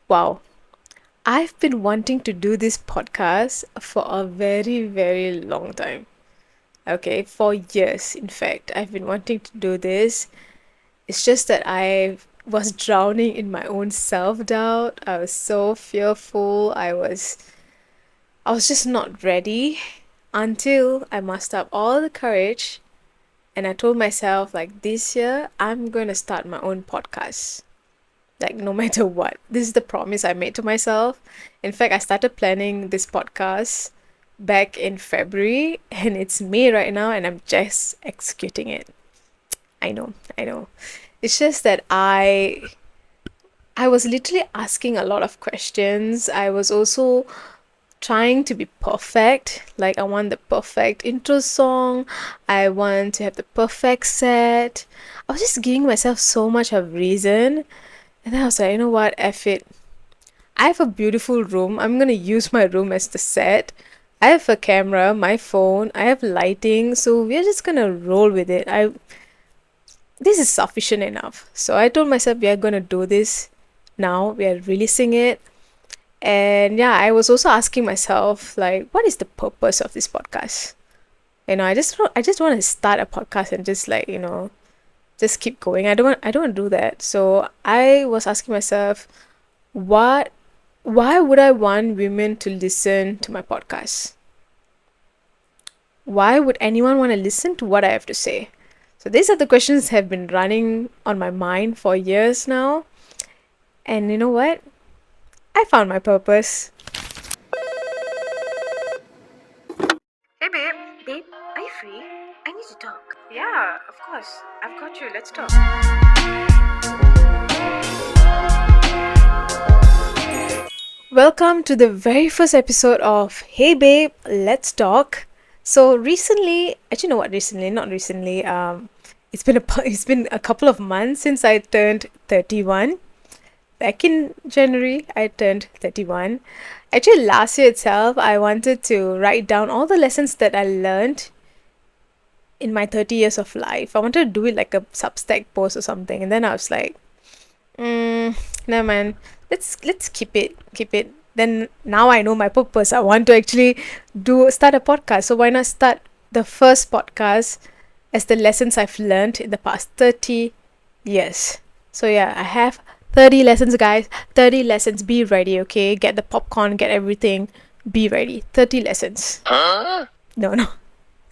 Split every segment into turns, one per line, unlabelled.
Wow, I've been wanting to do this podcast for a very, very long time. Okay, for years, in fact, I've been wanting to do this. It's just that I was drowning in my own self-doubt. I was so fearful. I was just not ready until I mustered up all the courage and I told myself like this year I'm going to start my own podcast. Like no matter what. This is the promise I made to myself. In fact, I started planning this podcast back in February and it's May right now and I'm just executing it. I know. It's just that I was literally asking a lot of questions. I was also trying to be perfect. Like I want the perfect intro song. I want to have the perfect set. I was just giving myself so much of reason. And then I was like, you know what, F it. I have a beautiful room. I'm gonna use my room as the set. I have a camera, my phone, I have lighting, so we're just gonna roll with it. I This is sufficient enough. So I told myself we are gonna do this now. We are releasing it. And yeah, I was also asking myself, like, what is the purpose of this podcast? I just want to start a podcast and just like, just keep going. I don't want to do that. So I was asking myself, what why would I want women to listen to my podcast? Why would anyone want to listen to what I have to say? So these are the questions that have been running on my mind for years now. And you know what? I found my purpose.
Hey babe, are you free? I need to talk.
Yeah, of course. I've got you. Let's talk. Welcome to the very first episode of Hey Babe, Let's Talk. So recently, actually, no, what recently? Not recently. It's been a couple of months since I turned 31. Back in January, I turned 31. Actually, last year itself, I wanted to write down all the lessons that I learned in my 30 years of life. I wanted to do it like a Substack post or something, and then I was like, no man, let's keep it. Then now I know my purpose. I want to actually do start a podcast. So why not start the first podcast as the lessons I've learned in the past 30 years. So yeah, I have 30 lessons, guys. 30 lessons. Be ready, okay? Get the popcorn, get everything. Be ready. 30 lessons. No, no.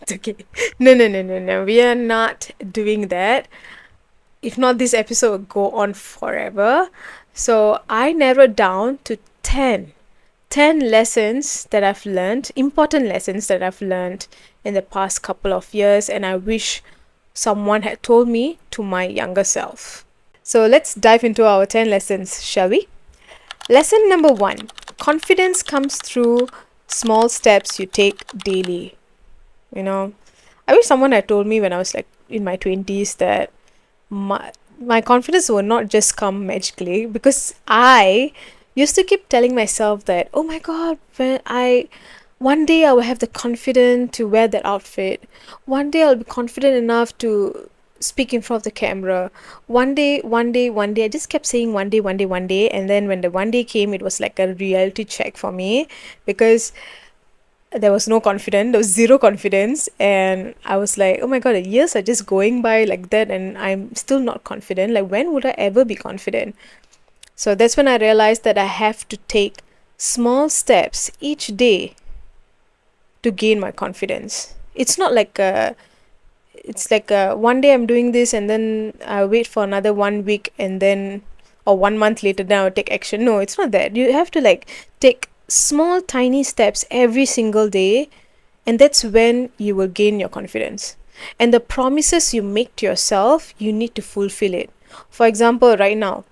It's okay. No. We are not doing that. If not, this episode will go on forever. So I narrowed down to 10 lessons that I've learned, important lessons that I've learned in the past couple of years, and I wish someone had told me to my younger self. So let's dive into our 10 lessons, shall we? Lesson number 1: confidence comes through small steps you take daily. I wish someone had told me when I was like in my 20s that my confidence will not just come magically, because I used to keep telling myself that, oh my god, when I one day I will have the confidence to wear that outfit. One day I'll be confident enough to speak in front of the camera. One day. I just kept saying one day. And then when the one day came, it was like a reality check for me, because there was no confidence, there was zero confidence. And I was like, oh my god, the years are just going by like that, and I'm still not confident. Like, when would I ever be confident? So that's when I realized that I have to take small steps each day to gain my confidence. It's not like it's like one day I'm doing this and then I wait for another 1 week and then, or 1 month later, then I'll take action. No, it's not that. You have to like take small tiny steps every single day, and that's when you will gain your confidence. And the promises you make to yourself, you need to fulfill it. For example, right now,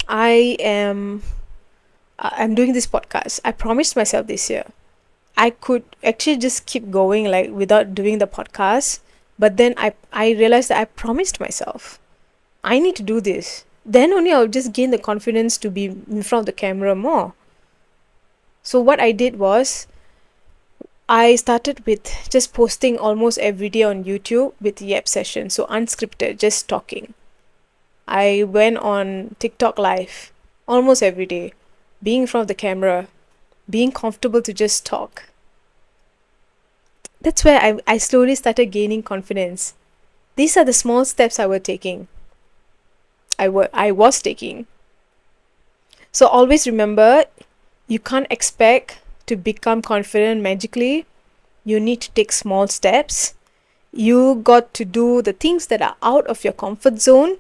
I'm doing this podcast. I promised myself this year I could actually just keep going like without doing the podcast, but then I realized that I promised myself I need to do this. Then only I'll just gain the confidence to be in front of the camera more. So what I did was I started with just posting almost every day on YouTube with Yep sessions, so unscripted, just talking. I went on TikTok live almost every day, being in front of the camera, being comfortable to just talk. That's where I slowly started gaining confidence. These are the small steps I was taking. So always remember, you can't expect to become confident magically. You need to take small steps. You got to do the things that are out of your comfort zone.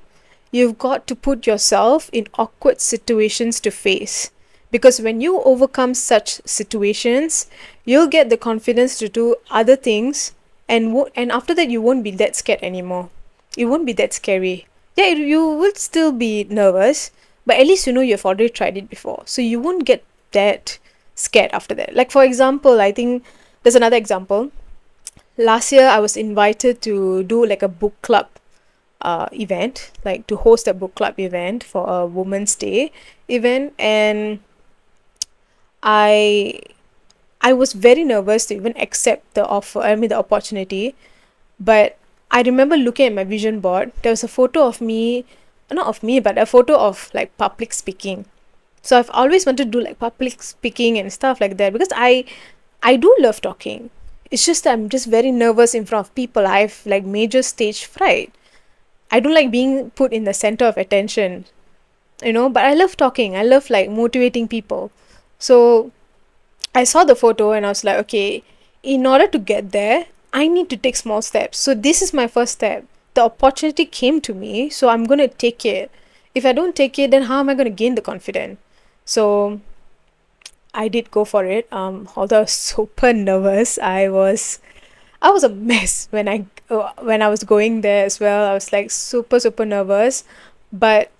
You've got to put yourself in awkward situations to face. Because when you overcome such situations, you'll get the confidence to do other things, and after that you won't be that scared anymore. It won't be that scary. Yeah, you will still be nervous, but at least you know you've already tried it before. So you won't get that scared after that. Like, for example, I think there's another example. Last year I was invited to do like a book club event, like to host a book club event for a Women's Day event, and I I was very nervous to even accept the offer, I mean the opportunity. But I remember looking at my vision board, there was a photo of me, not of me, but a photo of like public speaking. So I've always wanted to do like public speaking and stuff like that, because I do love talking. It's just that I'm just very nervous in front of people. I have like major stage fright. I don't like being put in the center of attention, but I love talking. I love like motivating people. So I saw the photo and I was like, okay, in order to get there, I need to take small steps. So this is my first step. The opportunity came to me, so I'm going to take it. If I don't take it, then how am I going to gain the confidence? So I did go for it. Although I was super nervous, I was a mess when I was going there as well. I was like super super nervous, but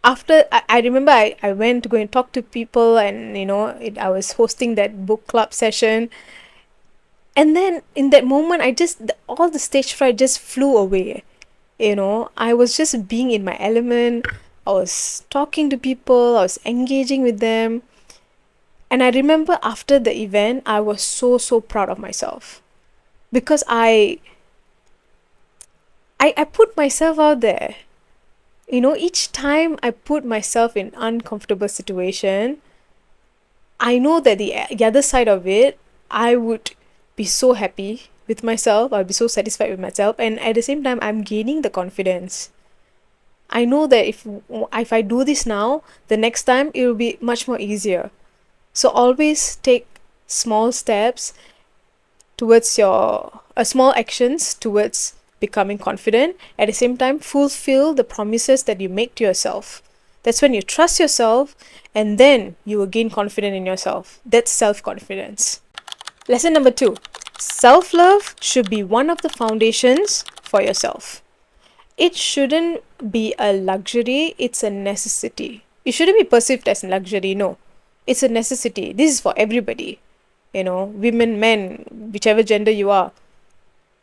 after I remember I went to go and talk to people, and I was hosting that book club session, and then in that moment all the stage fright just flew away. I was just being in my element. I was talking to people, I was engaging with them, and I remember after the event I was so so proud of myself, because I put myself out there. Each time I put myself in uncomfortable situation, I know that the other side of it, I would be so happy with myself. I'll be so satisfied with myself, and at the same time, I'm gaining the confidence. I know that if I do this now, the next time it will be much more easier. So always take small steps towards your small actions towards becoming confident. At the same time, fulfill the promises that you make to yourself. That's when you trust yourself, and then you will gain confidence in yourself. That's self-confidence. Lesson number 2. Self-love should be one of the foundations for yourself. It shouldn't be a luxury, it's a necessity. It shouldn't be perceived as a luxury, no. It's a necessity. This is for everybody. Women, men, whichever gender you are.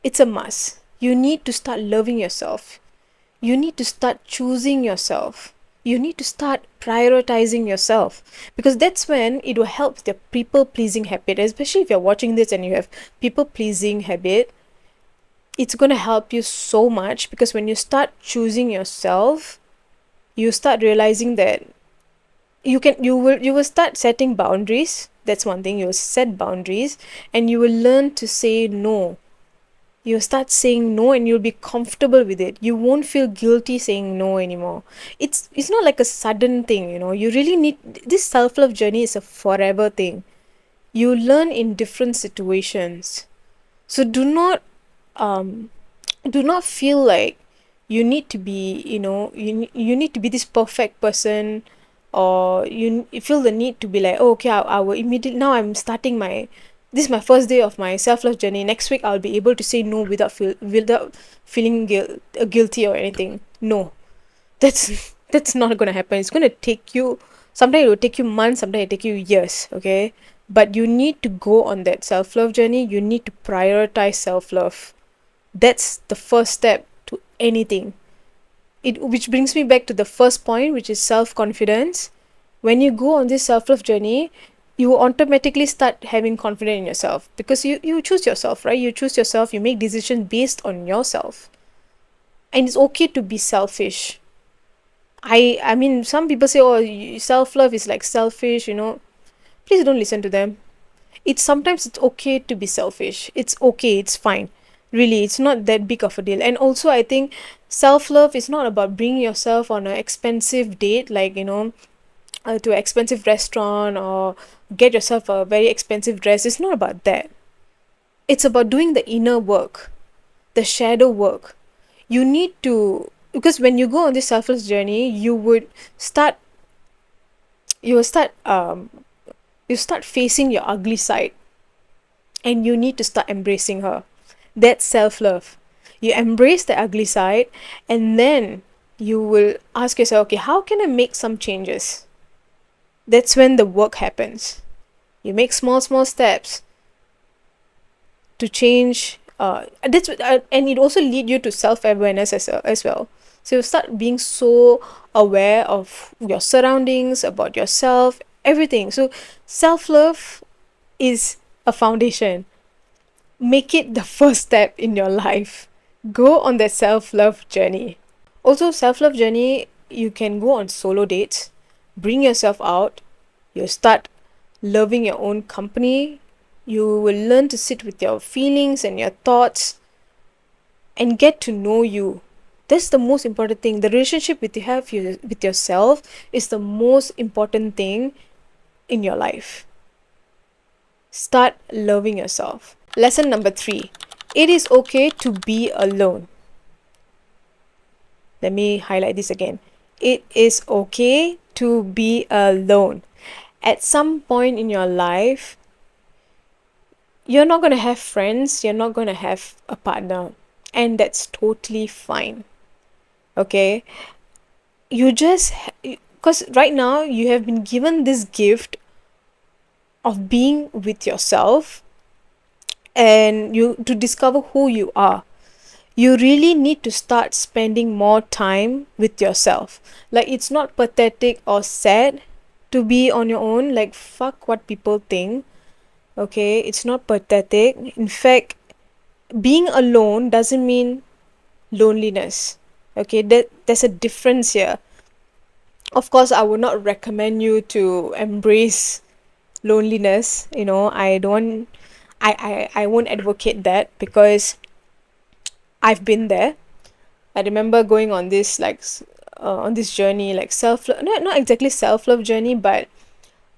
It's a must. You need to start loving yourself. You need to start choosing yourself. You need to start prioritizing yourself, because that's when it will help the people pleasing habit, especially if you're watching this and you have people pleasing habit. It's going to help you so much, because when you start choosing yourself, you start realizing that you will start setting boundaries. That's one thing. You will set boundaries, and you will learn to say no. You'll start saying no, and you'll be comfortable with it. You won't feel guilty saying no anymore. It's not like a sudden thing. You really need this. Self-love journey is a forever thing. You learn in different situations. So do not feel like you need to be, you need to be this perfect person, or you feel the need to be like, oh, okay, I will immediately, now I'm starting this is my first day of my self-love journey. Next week I'll be able to say no without feeling guilty or anything. No, that's not going to happen. It's going to take you, sometimes it will take you months, sometimes it will take you years. Okay, but you need to go on that self-love journey. You need to prioritize self-love. That's the first step to anything. Which brings me back to the first point, which is self-confidence. When you go on this self-love journey, you will automatically start having confidence in yourself, because you choose yourself, right? You choose yourself, you make decisions based on yourself. And it's okay to be selfish. I mean, some people say, oh, self love is like selfish, Please don't listen to them. It's okay to be selfish. It's okay, it's fine. Really, it's not that big of a deal. And also, I think self love is not about bringing yourself on an expensive date, like, to an expensive restaurant or get yourself a very expensive dress. It's not about that. It's about doing the inner work, the shadow work. You need to, because when you go on this selfless journey, start, you will start, you start facing your ugly side, and you need to start embracing her. That's self love. You embrace the ugly side, and then you will ask yourself, okay, how can I make some changes? That's when the work happens. You make small, small steps to change. And it also lead you to self awareness as well. So you start being so aware of your surroundings, about yourself, everything. So self love is a foundation. Make it the first step in your life. Go on that self love journey. Also, self love journey, you can go on solo dates, bring yourself out, you start loving your own company, you will learn to sit with your feelings and your thoughts and get to know you. That's the most important thing. The relationship with yourself is the most important thing in your life. Start loving yourself. Lesson number 3. It is okay to be alone. Let me highlight this again. It is okay to be alone. At some point in your life, you're not going to have friends, you're not going to have a partner, and that's totally fine. Okay? You just, because right now you have been given this gift of being with yourself and you to discover who you are. You really need to start spending more time with yourself. Like, it's not pathetic or sad to be on your own. Like, fuck what people think. Okay, it's not pathetic. In fact, being alone doesn't mean loneliness. Okay, there's a difference here. Of course, I would not recommend you to embrace loneliness. I don't, I won't advocate that, because I've been there. I remember going on this on this journey, like not exactly self love journey, but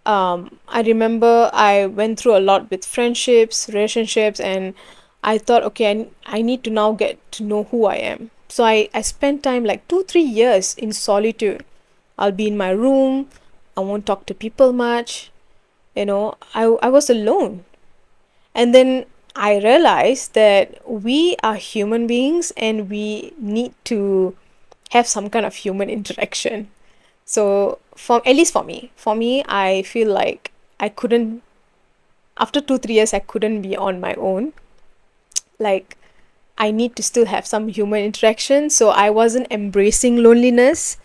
I remember I went through a lot with friendships, relationships, and I thought, okay, I need to now get to know who I am. So I spent time like 2-3 years in solitude. I'll be in my room. I won't talk to people much. I was alone. And then I realized that we are human beings and we need to have some kind of human interaction. So at least for me, I feel like I couldn't, after 2-3 years, I couldn't be on my own. Like, I need to still have some human interaction. So I wasn't embracing loneliness.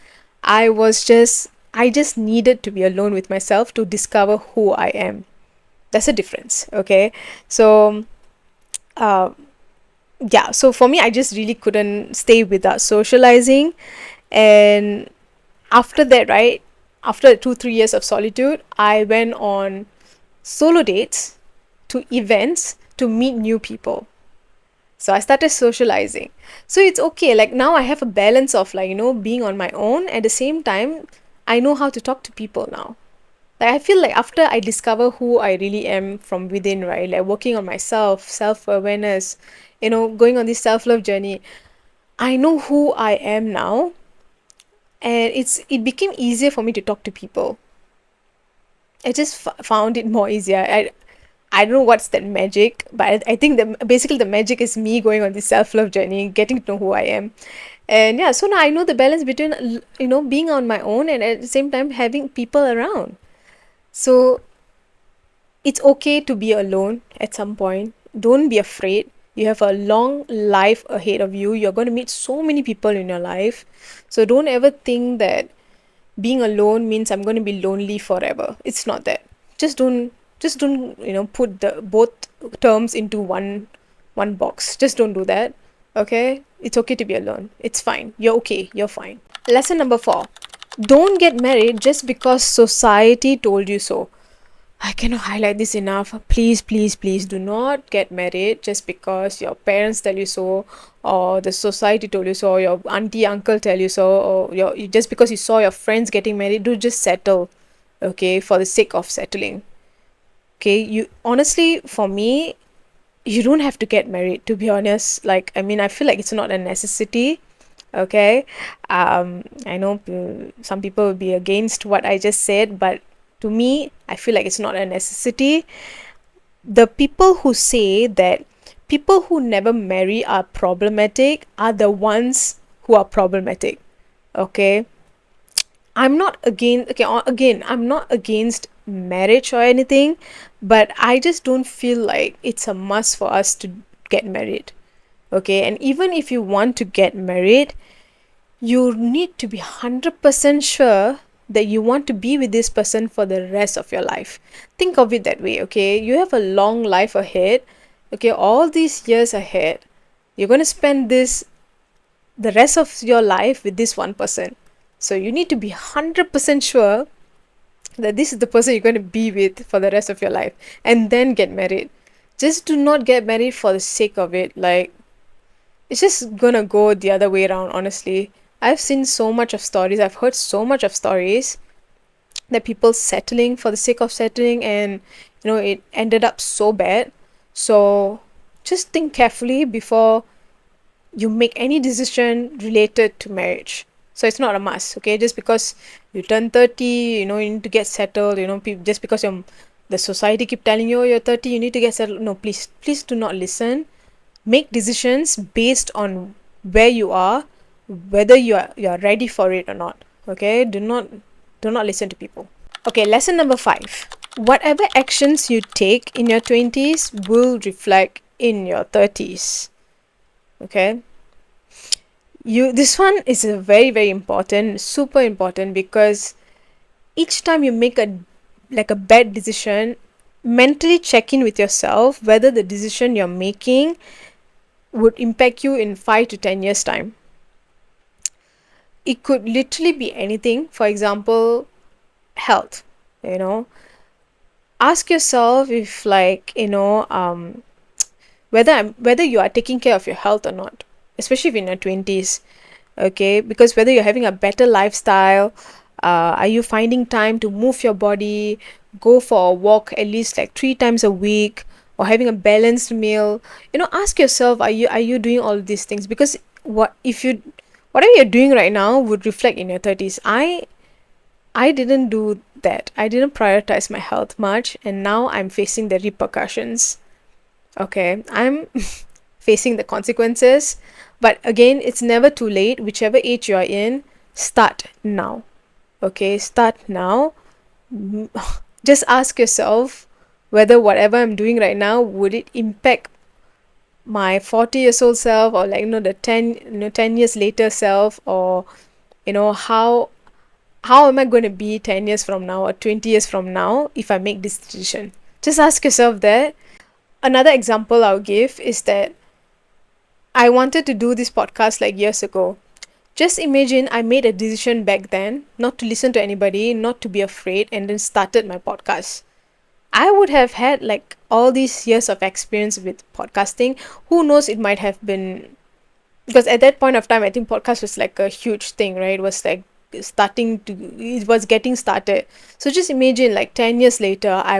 I just needed to be alone with myself to discover who I am. That's a difference. Okay. So uh, yeah, so for me, I just really couldn't stay without socializing. And after that, right, after 2-3 years of solitude, I went on solo dates, to events, to meet new people. So I started socializing. So it's okay, like now I have a balance of, like, being on my own. At the same time, I know how to talk to people now. Like, I feel like after I discover who I really am from within, right, like working on myself, self-awareness, going on this self-love journey, I know who I am now, and it became easier for me to talk to people. I just found it more easier. I don't know what's that magic, but I think basically the magic is me going on this self-love journey, getting to know who I am. And yeah, so now I know the balance between, being on my own and at the same time having people around. So it's okay to be alone at some point. Don't be afraid. You have a long life ahead of you. You're going to meet so many people in your life. So don't ever think that being alone means I'm going to be lonely forever. It's not that. Just don't put the both terms into one box. Just don't do that. Okay? It's okay to be alone. It's fine. You're okay. You're fine. Lesson number 4. Don't get married just because society told you so. I cannot highlight this enough. Please, please, please do not get married just because your parents tell you so, or the society told you so, or your auntie, uncle tell you so, or just because you saw your friends getting married. Do just settle, okay, for the sake of settling. Okay, you honestly, for me, you don't have to get married, to be honest. Like, I mean, I feel like it's not a necessity. Okay, I know some people will be against what I just said, but to me, I feel like it's not a necessity. The people who say that people who never marry are problematic are the ones who are problematic. Okay, I'm not against, okay, again, I'm not against marriage or anything, but I just don't feel like it's a must for us to get married. Okay, and even if you want to get married, you need to be 100% sure that you want to be with this person for the rest of your life. Think of it that way, okay? You have a long life ahead, okay? All these years ahead, you're going to spend this the rest of your life with this one person. So you need to be 100% sure that this is the person you're going to be with for the rest of your life and then get married. Just do not get married for the sake of it. Like, it's just gonna go the other way around, honestly. I've seen so much of stories, I've heard so much of stories that people settling for the sake of settling, and it ended up so bad. So just think carefully before you make any decision related to marriage. So it's not a must, okay? Just because you turn 30, you need to get settled, just because the society keep telling you, "Oh, you're 30, you need to get settled." No, please, please do not listen. Make decisions based on where you are, whether you are ready for it or not. Okay, do not listen to people. Okay, lesson number 5. Whatever actions you take in your 20s will reflect in your 30s. Okay, this one is a very, very important, super important, because each time you make a bad decision, mentally check in with yourself whether the decision you're making would impact you in 5 to 10 years time. It could literally be anything. For example, health. you know Ask yourself if, like, whether you are taking care of your health or not, especially if in your 20s. Okay, because whether you're having a better lifestyle, are you finding time to move your body, go for a walk at least like 3 times a week, or having a balanced meal. Ask yourself, are you doing all of these things? Because whatever you're doing right now would reflect in your 30s. I didn't do that. I didn't prioritize my health much, and now I'm facing the repercussions. Okay, I'm facing the consequences. But again, it's never too late. Whichever age you are in, start now. Okay, start now. Just ask yourself whether whatever I'm doing right now, would it impact my 40 years old self, or, like, the 10 years later self, or how am I going to be 10 years from now or 20 years from now if I make this decision? Just ask yourself that. Another example I'll give is that I wanted to do this podcast like years ago. Just imagine I made a decision back then not to listen to anybody, not to be afraid, and then started my podcast. I would have had like all these years of experience with podcasting. Who knows, it might have been, because at that point of time, I think podcast was like a huge thing, right? It was like it was getting started. So just imagine, like, 10 years later, I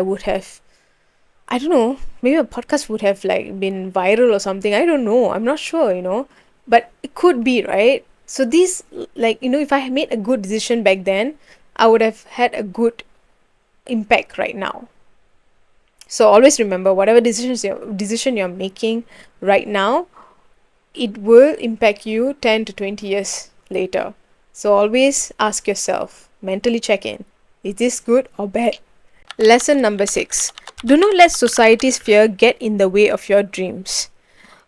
don't know, maybe a podcast would have like been viral or something. I don't know, I'm not sure, but it could be, right? So these, like, if I had made a good decision back then, I would have had a good impact right now. So always remember, whatever decision you're making right now, it will impact you 10 to 20 years later. So always ask yourself, mentally check in, is this good or bad? Lesson number 6. Do not let society's fear get in the way of your dreams.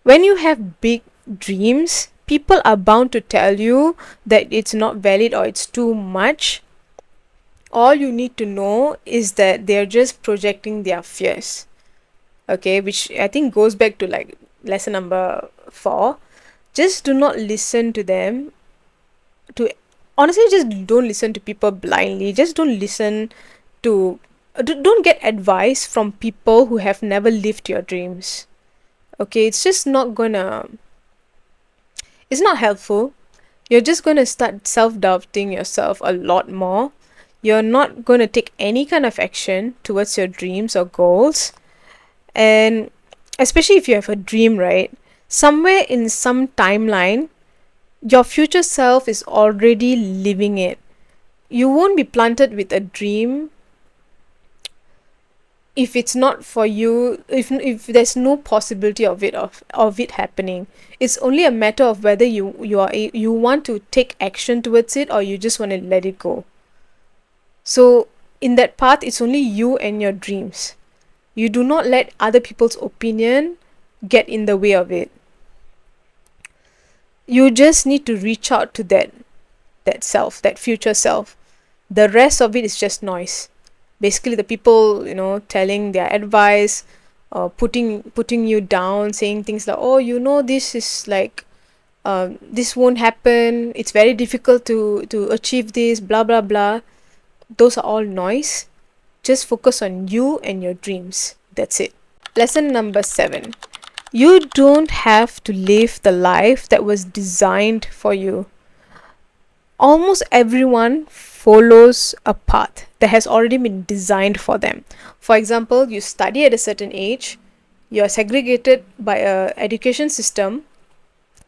When you have big dreams, people are bound to tell you that it's not valid or it's too much. All you need to know is that they're just projecting their fears. Okay, which I think goes back to like lesson number 4. Just do not listen to them, to honestly, just don't listen to people blindly. Just don't listen to don't get advice from people who have never lived your dreams. Okay, it's just not gonna it's not helpful. You're just gonna start self-doubting yourself a lot more. You're not gonna take any kind of action towards your dreams or goals. And especially if you have a dream, right? Somewhere in some timeline, your future self is already living it. You won't be planted with a dream if it's not for you, if there's no possibility of it happening. It's only a matter of whether you want to take action towards it, or you just want to let it go. So in that path, it's only you and your dreams. You do not let other people's opinion get in the way of it. You just need to reach out to that self, that future self. The rest of it is just noise. Basically, the people, telling their advice, putting you down, saying things like, oh, this is like, this won't happen, it's very difficult to achieve this, blah blah blah. Those are all noise. Just focus on you and your dreams. That's it. Lesson number 7. You don't have to live the life that was designed for you. Almost everyone follows a path that has already been designed for them. For example, you study at a certain age, you are segregated by a education system,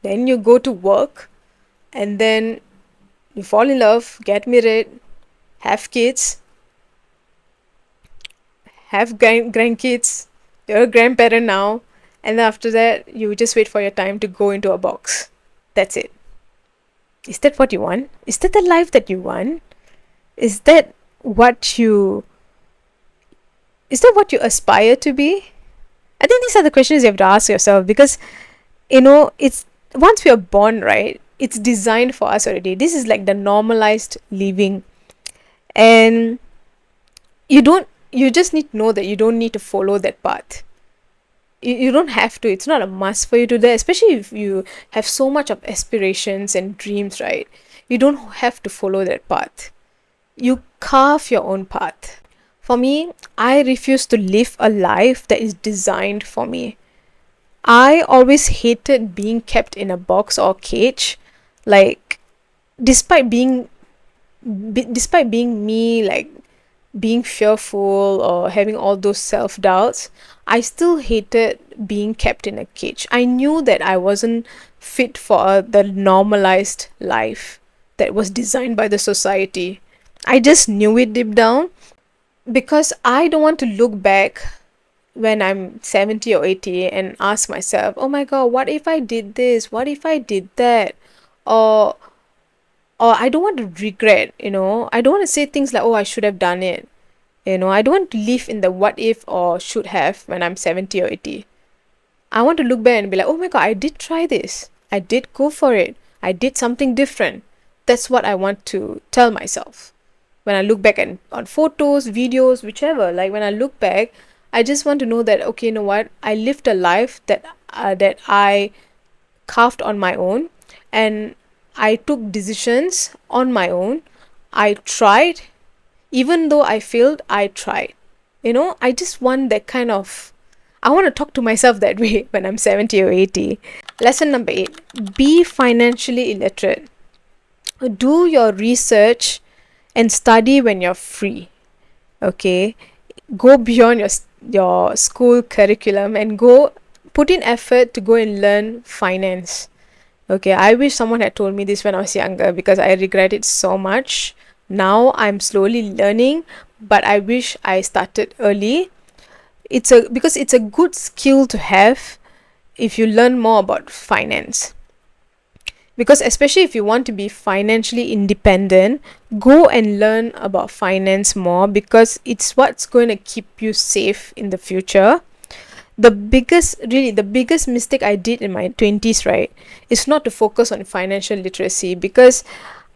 then you go to work, and then you fall in love, get married, have kids, have grandkids, you're a grandparent now, and then after that, you just wait for your time to go into a box. That's it. Is that what you want? Is that the life that you want? Is that what you aspire to be? I think these are the questions you have to ask yourself, because it's once we are born, right? It's designed for us already. This is like the normalized living. And you just need to know that you don't need to follow that path. You don't have to. It's not a must for you to do that, especially if you have so much of aspirations and dreams, right? You don't have to follow that path. You carve your own path. For me, I refuse to live a life that is designed for me. I always hated being kept in a box or cage. Like, despite being despite being me, like being fearful or having all those self doubts, I still hated being kept in a cage. I knew that I wasn't fit for the normalized life that was designed by the society. I just knew it deep down, because I don't want to look back when I'm 70 or 80 and ask myself, oh my god, what if I did this? What if I did that? Or I don't want to regret, I don't want to say things like, oh, I should have done it. I don't want to live in the what if or should have when I'm 70 or 80. I want to look back and be like, oh my god, I did try this. I did go for it. I did something different. That's what I want to tell myself. When I look back on photos, videos, whichever, like when I look back, I just want to know that, okay, you know what? I lived a life that I carved on my own, and I took decisions on my own. I tried. Even though I failed, I tried. I just want that kind of. I want to talk to myself that way when I'm 70 or 80. Lesson number 8. Be financially illiterate. Do your research and study when you're free. Okay? Go beyond your school curriculum and go put in effort to go and learn finance. Okay, I wish someone had told me this when I was younger, because I regret it so much. Now I'm slowly learning, but I wish I started early. Because it's a good skill to have if you learn more about finance. Because especially if you want to be financially independent, go and learn about finance more, because it's what's going to keep you safe in the future. The biggest mistake I did in my 20s, right, is not to focus on financial literacy, because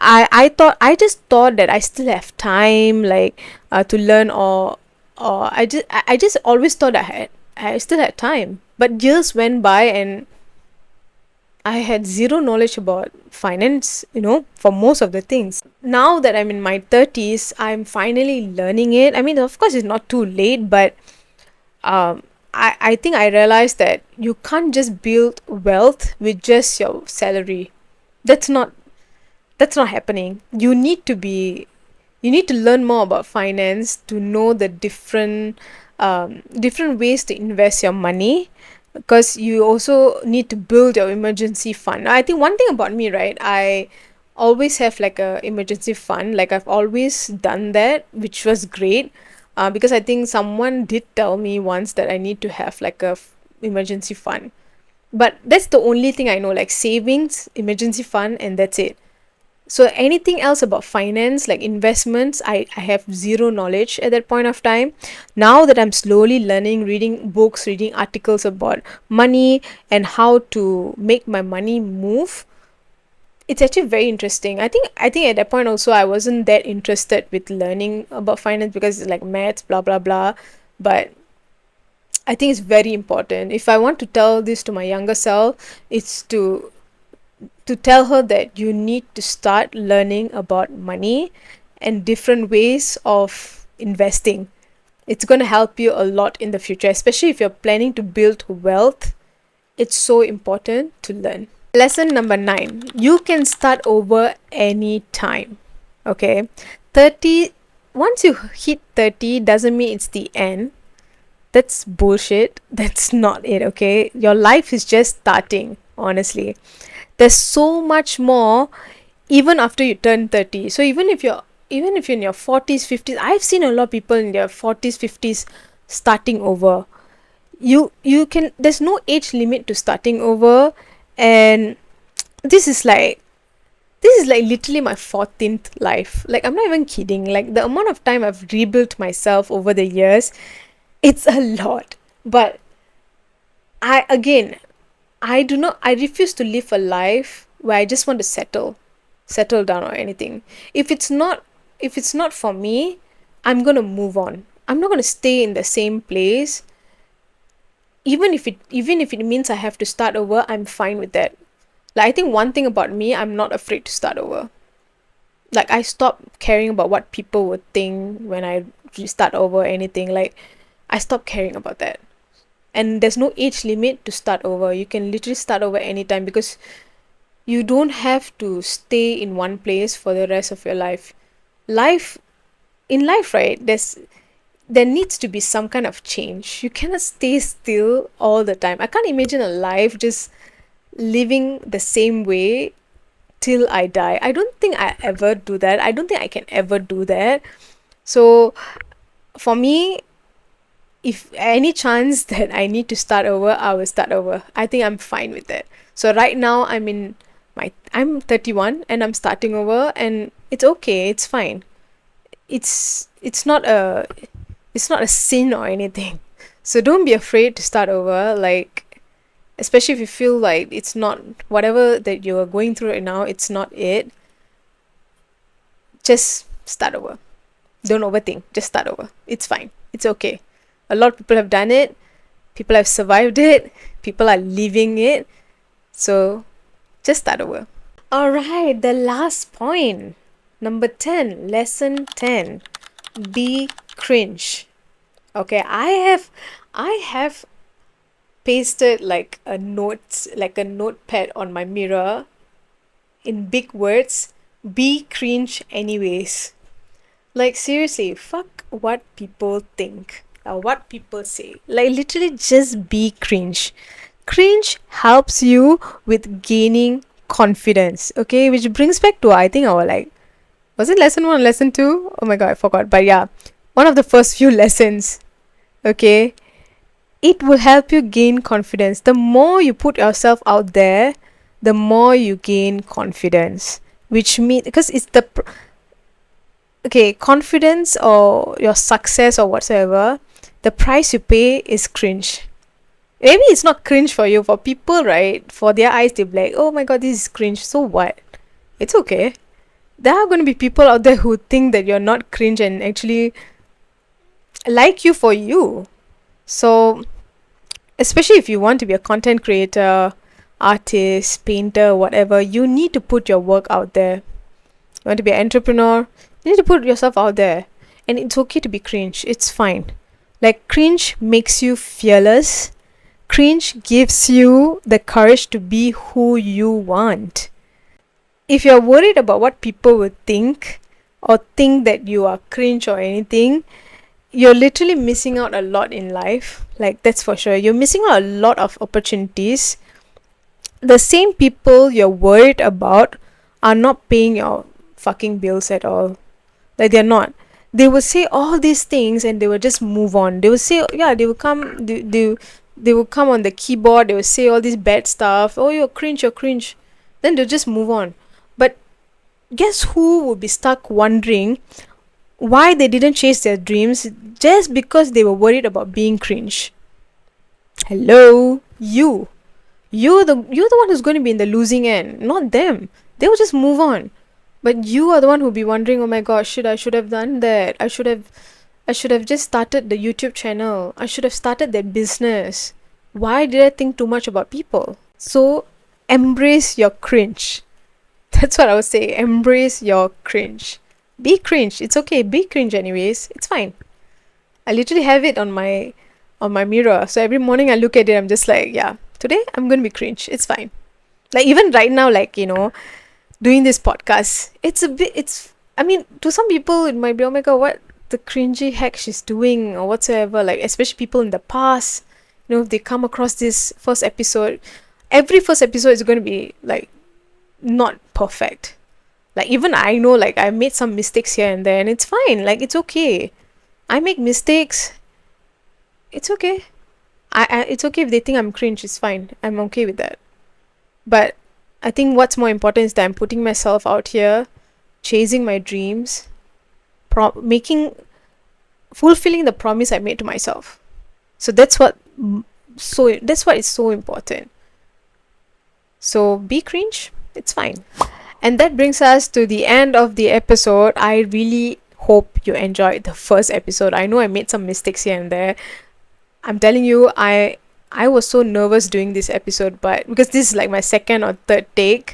I just thought that I still have time, like to learn, or I just always thought I still had time. But years went by, and I had zero knowledge about finance, for most of the things. Now that I'm in my 30s, I'm finally learning it. I mean, of course, it's not too late, but um, I think I realized that you can't just build wealth with just your salary. That's not that's not happening. You need to learn more about finance to know the different ways to invest your money, because you also need to build your emergency fund. I think one thing about me, right, I always have like a emergency fund. Like I've always done that, which was great, because I think someone did tell me once that I need to have like a emergency fund. But that's the only thing I know, like savings, emergency fund, and that's it. So anything else about finance, like investments, I have zero knowledge at that point of time. Now that I'm slowly learning, reading books, reading articles about money and how to make my money move, it's actually very interesting. I think at that point also I wasn't that interested with learning about finance because it's like maths, blah blah blah. But I think it's very important. If I want to tell this to my younger self, it's to tell her that you need to start learning about money and different ways of investing. It's going to help you a lot in the future, especially if you're planning to build wealth. It's so important to learn. Lesson number 9, you can start over anytime. Okay, 30, once you hit 30 doesn't mean it's the end. That's bullshit. That's not it. Okay, your life is just starting, honestly. There's so much more even after you turn 30. So even if you're in your 40s, 50s, I've seen a lot of people in their 40s, 50s starting over. You can, there's no age limit to starting over. And this is like literally my 14th life. Like, I'm not even kidding. Like, the amount of time I've rebuilt myself over the years, it's a lot. But I refuse to live a life where I just want to settle down or anything. If it's not for me, I'm going to move on. I'm not going to stay in the same place. Even if it means I have to start over, I'm fine with that. Like, I think one thing about me, I'm not afraid to start over. Like, I stop caring about what people would think when I start over or anything. Like, I stop caring about that. And there's no age limit to start over. You can literally start over anytime, because you don't have to stay in one place for the rest of your life. Life in life, right? There needs to be some kind of change. You cannot stay still all the time. I can't imagine a life just living the same way till I die. I don't think I ever do that. I don't think I can ever do that. So for me, if any chance that I need to start over, I will start over. I think I'm fine with that. So right now I'm 31 and I'm starting over, and it's okay. It's fine. It's not a sin or anything. So don't be afraid to start over. Like, especially if you feel like it's not whatever that you're going through right now, it's not it. Just start over. Don't overthink. Just start over. It's fine. It's okay. A lot of people have done it. People have survived it. People are living it. So just start over. All right, the last point. Number 10, lesson 10. Be cringe. Okay, I have pasted like a notepad on my mirror in big words. Be cringe anyways. Like, seriously, fuck what people think or what people say. Like, literally just be cringe. Cringe helps you with gaining confidence. Okay, which brings back to, I think, our, like, was it lesson 1, lesson 2? Oh my god, I forgot. But yeah, one of the first few lessons. Okay, it will help you gain confidence. The more you put yourself out there, the more you gain confidence. Which means, because it's okay, confidence or your success or whatsoever, the price you pay is cringe. Maybe it's not cringe for you. For people, right? For their eyes, they'll be like, oh my god, this is cringe. So what? It's okay. There are going to be people out there who think that you're not cringe and actually like you for you. So, especially if you want to be a content creator artist, painter, whatever, you need to put your work out there. You want to be an entrepreneur, you need to put yourself out there. And it's okay to be cringe. It's fine. Like, cringe makes you fearless. Cringe gives you the courage to be who you want. If you're worried about what people would think, or think that you are cringe or anything, you're literally missing out a lot in life. Like, that's for sure. You're missing out a lot of opportunities. The same people you're worried about are not paying your fucking bills at all. Like, they're not. They will say all these things and they will just move on. They will say, yeah, they will come, they will come on the keyboard, they will say all this bad stuff. Oh, you're cringe, you're cringe. Then they'll just move on. But guess who would be stuck wondering why they didn't chase their dreams just because they were worried about being cringe? Hello, you. You're the one who's going to be in the losing end, not them. They will just move on. But you are the one who'll be wondering, oh my gosh, I should have done that. I should have just started the YouTube channel. I should have started that business. Why did I think too much about people? So embrace your cringe. That's what I would say. Embrace your cringe. Be cringe. It's okay. Be cringe anyways. It's fine. I literally have it on my mirror. So every morning I look at it, I'm just like, yeah, today I'm gonna be cringe. It's fine. Like, even right now, like, doing this podcast, I mean, to some people it might be, oh my god, what the cringy heck she's doing or whatsoever. Like, especially people in the past, if they come across this first episode, every first episode is going to be like not perfect. Like, even I know, like, I made some mistakes here and there, and it's fine. Like, it's okay. I make mistakes. It's okay. It's okay if they think I'm cringe. It's fine. I'm okay with that. But I think what's more important is that I'm putting myself out here, chasing my dreams, fulfilling the promise I made to myself. So that's what is so important. So be cringe. It's fine. And that brings us to the end of the episode. I really hope you enjoyed the first episode. I know I made some mistakes here and there. I'm telling you, I was so nervous doing this episode, but because this is like my second or third take.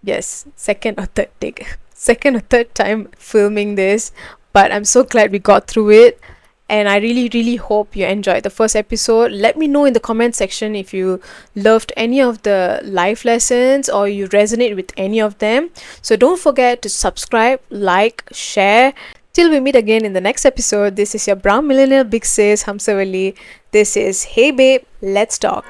Yes, second or third time filming this, but I'm so glad we got through it. And I really, really hope you enjoyed the first episode. Let me know in the comment section if you loved any of the life lessons or you resonate with any of them. So don't forget to subscribe, like, share. Till we meet again in the next episode, this is your brown millennial big sis, Hamsavalli. This is Hey Babe, Let's Talk.